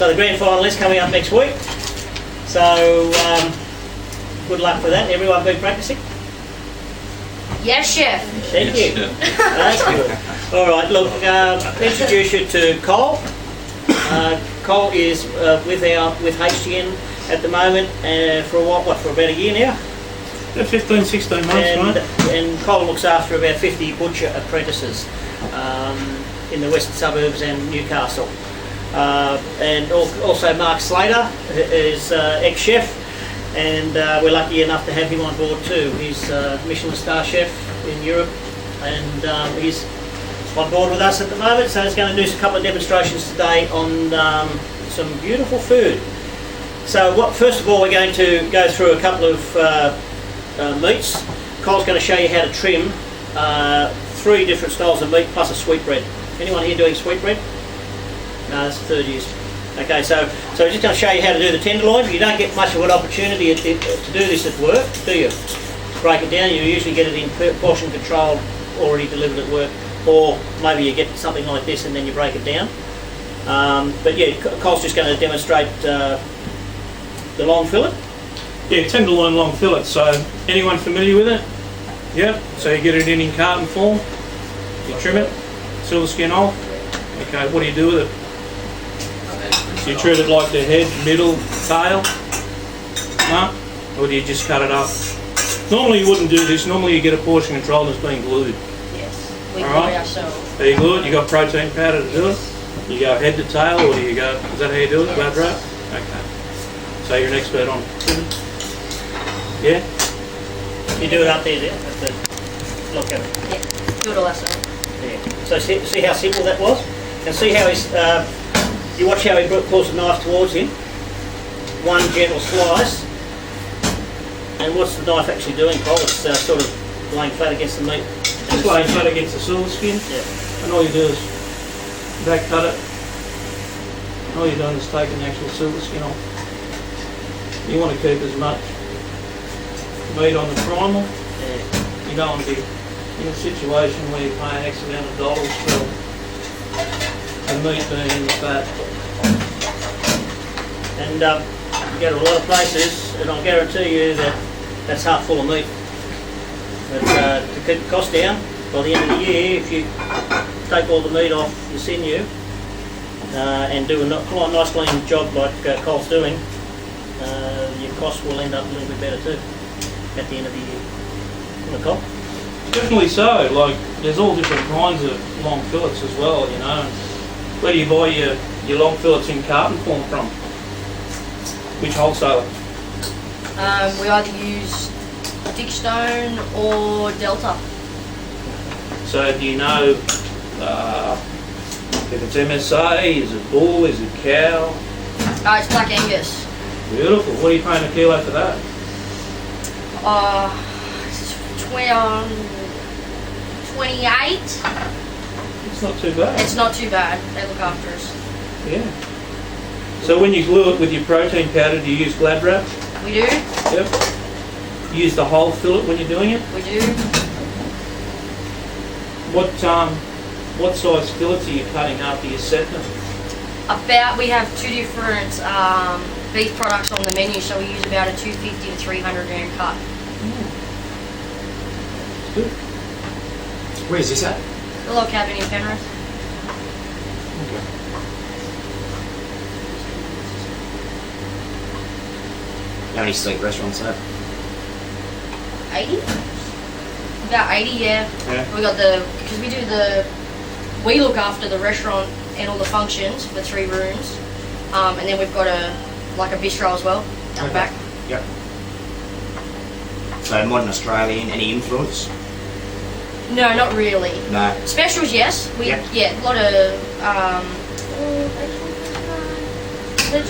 So the grand final is coming up next week. So good luck for that. Everyone been practicing? Yes, Chef. Thank you. That's good. All right, look, I'll introduce you to Cole. Cole is with HTN at the moment for for about a year now? 15, 16 months, and, right? And Cole looks after about 50 butcher apprentices in the western suburbs and Newcastle. And also Mark Slater is ex-chef, and we're lucky enough to have him on board too. He's a Michelin star chef in Europe, and he's on board with us at the moment, so he's going to do a couple of demonstrations today on some beautiful food. So first of all, we're going to go through a couple of meats. Cole's going to show you how to trim 3 different styles of meat plus a sweetbread. Anyone here doing sweetbread? No, that's the third use. Okay, so we're just going to show you how to do the tenderloin. You don't get much of an opportunity to do this at work, do you? Break it down. You usually get it in portion control, already delivered at work, or maybe you get something like this and then you break it down. But yeah, Cole's just going to demonstrate the long fillet. Yeah, tenderloin long fillet. So anyone familiar with it? Yep. So you get it in carton form. You trim it, seal the skin off. Okay, what do you do with it? Do you treat it like the head, middle, tail? No? Or do you just cut it up? Normally you wouldn't do this. Normally you get a portion control that's being glued. Yes, we All right. glue ourselves. There you glue it. You got protein powder to do it. You go head to tail, or do you go? Is that how you do it? Glad wrap? Okay. So you're an expert on it. Yeah. You do it up there, at the look at it. Yeah, do it all ourselves. Yeah. So see how simple that was, and see how he's. You watch how he pulls the knife towards him. One gentle slice, and what's the knife actually doing, Cole? It's sort of laying flat against the meat. Just laying flat against the silver skin. Yeah. And all you do is back cut it. And all you're doing is taking the actual silver skin off. You want to keep as much meat on the primal. Yeah. You don't want to be in a situation where you're paying X amount of dollars for the meat being in the fat. And you go to a lot of places, and I'll guarantee you that that's half full of meat. But to keep the cost down, by the end of the year, if you take all the meat off your sinew and do a nice clean job like Cole's doing, your cost will end up a little bit better too at the end of the year. Isn't it, Cole? Definitely so. Like, there's all different kinds of long fillets as well, you know. Where do you buy your long fillets in carton form from? Which wholesaler? We either use Dickstone or Delta. So do you know if it's MSA, is it bull, is it cow? It's Black Angus. Beautiful. What are you paying a kilo for that? It's 28. It's not too bad. It's not too bad. They look after us. Yeah. So when you glue it with your protein powder, do you use glad wrap? We do. Yep. You use the whole fillet when you're doing it? We do. What size fillets are you cutting after you set them? We have 2 different beef products on the menu, so we use about a 250 to 300 gram cut. Good. Where is this at? The log cabin in Penrith. Okay. How many sleep restaurants have? 80? About 80, yeah. Yeah. We look after the restaurant and all the functions for the 3 rooms. And then we've got a bistro as well, down the back. Yep. So modern Australian, any influence? No, not really. No. Specials, yes. Yep. Yeah, a lot of a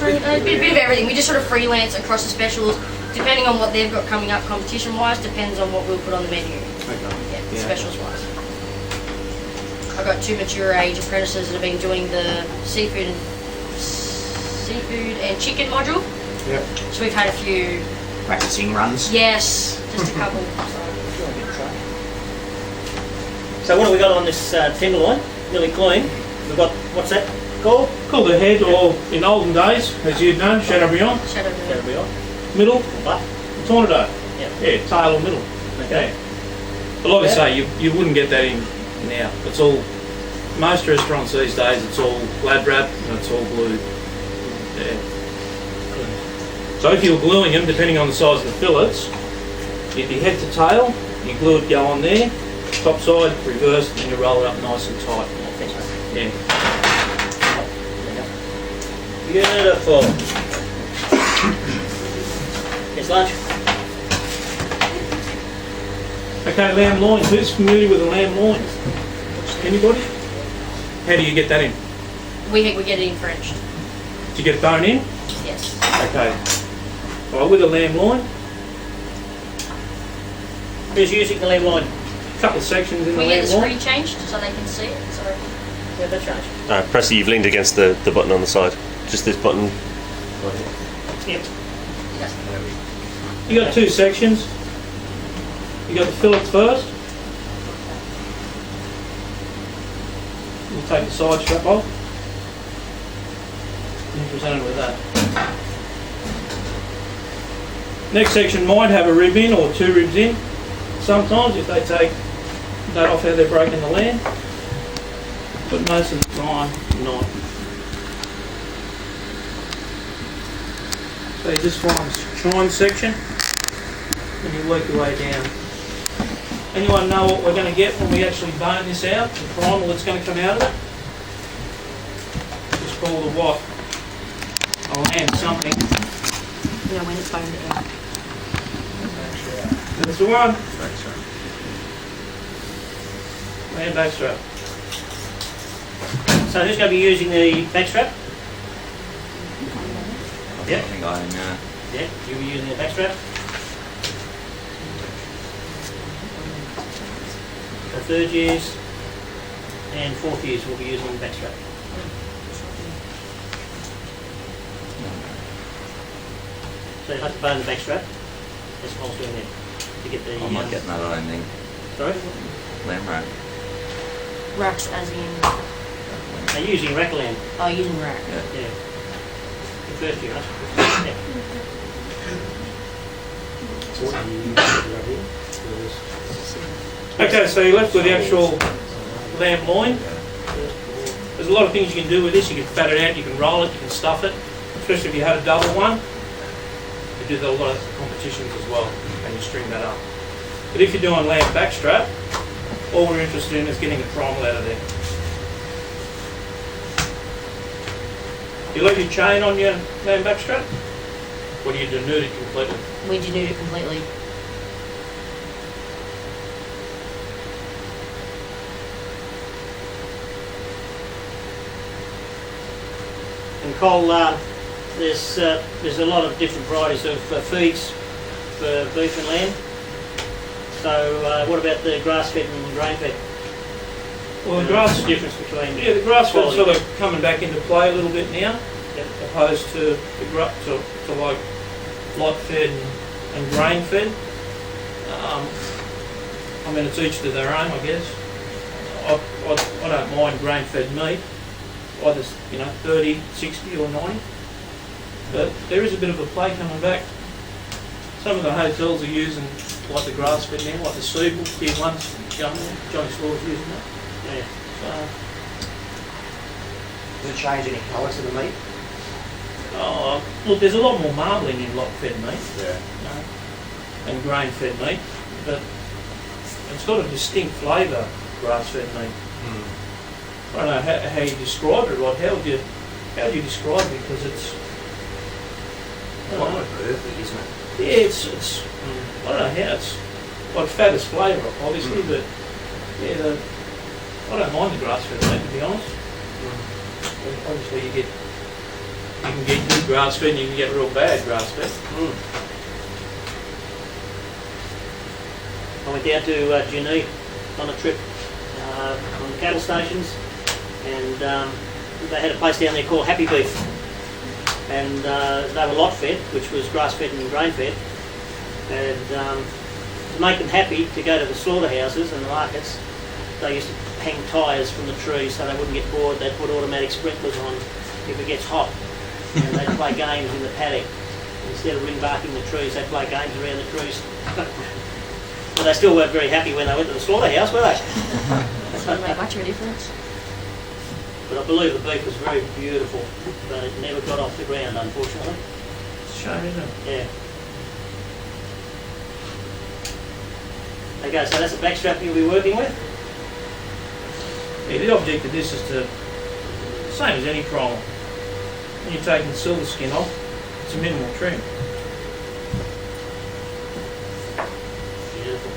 bit of everything. We just sort of freelance across the specials, depending on what they've got coming up competition-wise. Depends on what we'll put on the menu. Okay. Yeah, specials-wise. I've got 2 mature age apprentices that have been doing the seafood and chicken module. Yep. So we've had a few. Practicing runs? Yes, just a couple. So what have we got on this tenderloin? Nearly clean. We've got, what's that? called? Called the head, or in olden days, as you'd know, Chateaubriand. Shadow That'll be on. Middle, Butt. Tornado. Yeah. Yeah, tail or middle. Okay. But like I Yeah. say, you wouldn't get that in now. It's all, most restaurants these days, it's all lad wrap and it's all glued. Yeah. So if you're gluing them, depending on the size of the fillets, if you head to tail, you glue it, go on there, top side, reverse, and you roll it up nice and tight. Thanks, mate. Yeah. Beautiful. It's lunch. Okay, lamb loins. Who's familiar with the lamb loins? Anybody? How do you get that in? We get it in French. Do you get bone in? Yes. Okay. Well, with a lamb loin, Who's using the lamb line? a couple of sections in Can the we get lamb the loin. screen changed so they can see it? Sorry. Yeah, that's right. Presley, you've leaned against the button on the side. Just this button. Yep. You got two sections. You got the fillet first. You take the side strap off. And you're presented with that. Next section might have a rib in or two ribs in. Sometimes if they take that off how they're breaking the lamb. But most of the time, not. So you just find the chine section and you work your way down. Anyone know what we're going to get when we actually bone this out? The primal that's going to come out of it? Just call the what? A lamb something. Yeah, when it's boned out. That's the one. Lamb backstrap. So who's going to be using the backstrap? Yeah. I think I am, yeah. Yeah, you'll be using the backstrap. The third years and fourth years will be using the backstrap. So you have to bone the backstrap. That's what I was doing there. To get the. I'm not getting that, I don't think. Sorry? Lamb rack. Racks as in, They're using rack lamb. oh, using rack. Yeah. Yeah. The first year, right? Yeah. Okay, so you're left with the actual lamb loin. There's a lot of things you can do with this. You can fat it out, you can roll it, you can stuff it. Especially if you had a double one. You do that a lot of competitions as well, and you string that up. But if you're doing lamb backstrap, all we're interested in is getting a primal out of there. You leave your chain on your lamb backstrap? Or do you denude it completely? We denude it completely. And Cole, there's a lot of different varieties of feeds for beef and lamb. So what about the grass-fed and grain-fed? Well, the grass, What's the difference between? yeah, the grass-fed's quality? sort of coming back into play a little bit now, Yep. opposed to the to like light-fed and grain-fed. I mean, it's each to their own, I guess. I don't mind grain-fed meat, either 30, 60 or 90. But there is a bit of a play coming back. Some of the hotels are using like the grass-fed now, like the Siebel, tier ones, Johnny Store's using that. Yeah. So, Does it change any colour to the meat? look, there's a lot more marbling in lock-fed meat. Yeah. And grain-fed meat, but it's got a distinct flavour, grass-fed meat. I don't know how you describe it, Rod. How do you describe it? Because it's, I don't know. Earthy, isn't it? Yeah, it's I don't know how it's like fattest flavour, obviously, but yeah, I don't mind the grass-fed meat, to be honest. But obviously, you can get good grass-fed and you can get real bad grass-fed. I went down to Geneva on a trip on the cattle stations, and they had a place down there called Happy Beef, and they were lot fed, which was grass fed and grain fed, and to make them happy to go to the slaughterhouses and the markets, they used to hang tyres from the trees so they wouldn't get bored. They'd put automatic sprinklers on if it gets hot, and they'd play games in the paddock. Instead of ring barking the trees, they'd play games around the trees. But they still weren't very happy when they went to the slaughterhouse, were they? Doesn't make much of a difference. But I believe the beef was very beautiful, but it never got off the ground, unfortunately. It's a shame, isn't it? Yeah. Okay, so that's the backstrap you'll be working with. Yeah, the object of this is to, same as any prong, when you're taking the silver skin off, it's a minimal trim. Beautiful.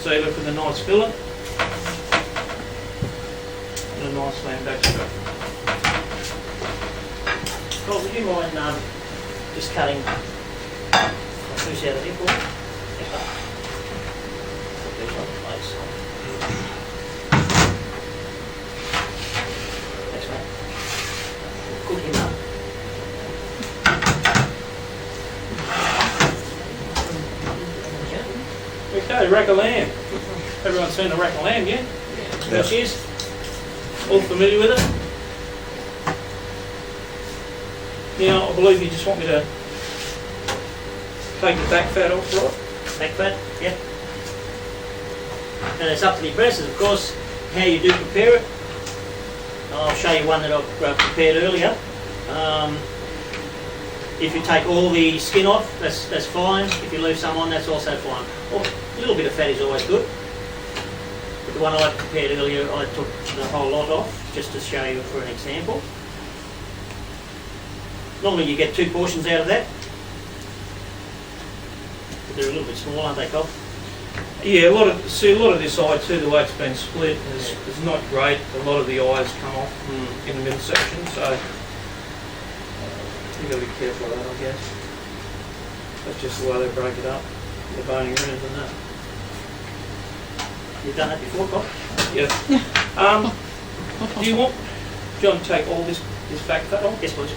So you look with a nice fillet and a nice slam backstrap. Well, would you mind just cutting a piece out of here for me? Put these on the place. Thanks, mate. We'll cook him up. Okay, rack of lamb. Everyone's seen a rack of lamb, yeah? There she is. All familiar with it? Now, I believe you just want me to take the back fat off, right? Back fat, yeah. And it's up to the apprentices, of course, how you do prepare it. I'll show you one that I've prepared earlier. If you take all the skin off, that's fine. If you leave some on, that's also fine. Or a little bit of fat is always good. But the one I prepared earlier, I took the whole lot off, just to show you for an example. Normally you get 2 portions out of that. But they're a little bit small, aren't they, Cole? Yeah, a lot of this eye too, the way it's been split is not great. A lot of the eyes come off in the middle section, so you've got to be careful of that, I guess. That's just the way they break it up, the boning rounds and that. You've done that before, Cole? Yeah. Do you want John to take all this back fat off? Yes, please.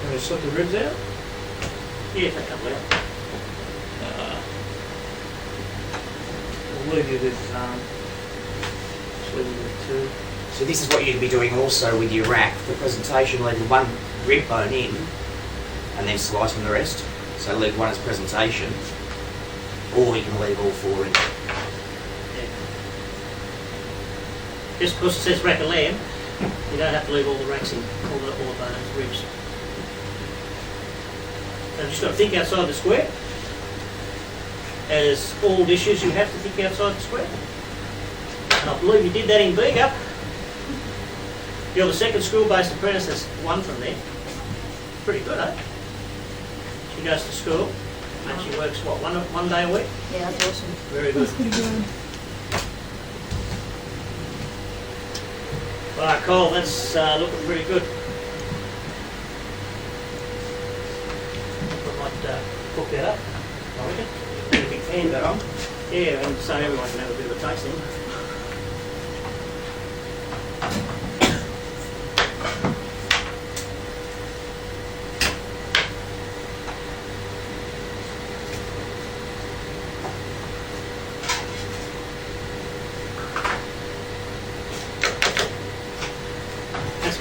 Can we slip the ribs out? Yeah, take a couple out. We'll leave you with, just leave you with 2. So this is what you'd be doing also with your rack for presentation, leaving one rib bone in and then slicing the rest. So leave one as presentation, or you can leave all 4 in. Yeah. Just because it says rack of lamb, you don't have to leave all the racks in, all the bones, ribs. So just got to think outside the square. As all dishes, you have to think outside the square. And I believe you did that in Bega. You're the second school-based apprentice that's won from there. Pretty good, eh? She goes to school and she works, what, one day a week? Yeah, that's awesome. Very good. All right, Cole, that's looking pretty good. I might cook that up, I reckon. Get a big pan. That on? Yeah, and so everyone can have a bit of a taste then.